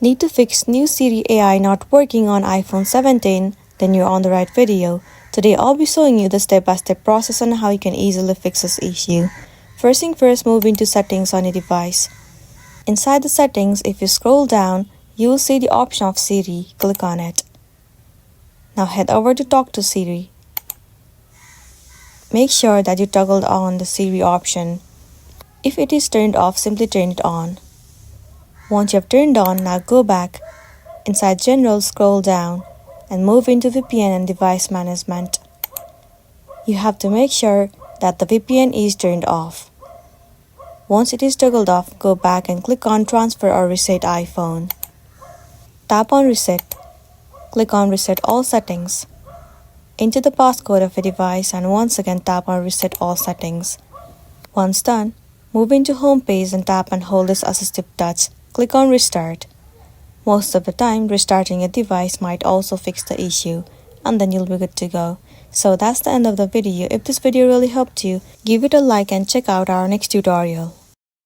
Need to fix new Siri AI not working on iPhone 17? Then you're on the right video. Today I'll be showing you the step-by-step process on how you can easily fix this issue. First thing first, move into settings on your device. Inside the settings, if you scroll down, you will see the option of Siri. Click on it. Now head over to Talk to Siri. Make sure that you toggled on the Siri option. If it is turned off, simply turn it on. Once you have turned on, now go back. Inside General, scroll down and move into VPN and Device Management. You have to make sure that the VPN is turned off. Once it is toggled off, go back and click on Transfer or Reset iPhone. Tap on Reset. Click on Reset All Settings. Enter the passcode of your device and once again tap on Reset All Settings. Once done, move into Home page and tap and hold this assistive touch. Click on Restart. Most of the time, restarting a device might also fix the issue, and then you'll be good to go. So that's the end of the video. If this video really helped you, give it a like and check out our next tutorial.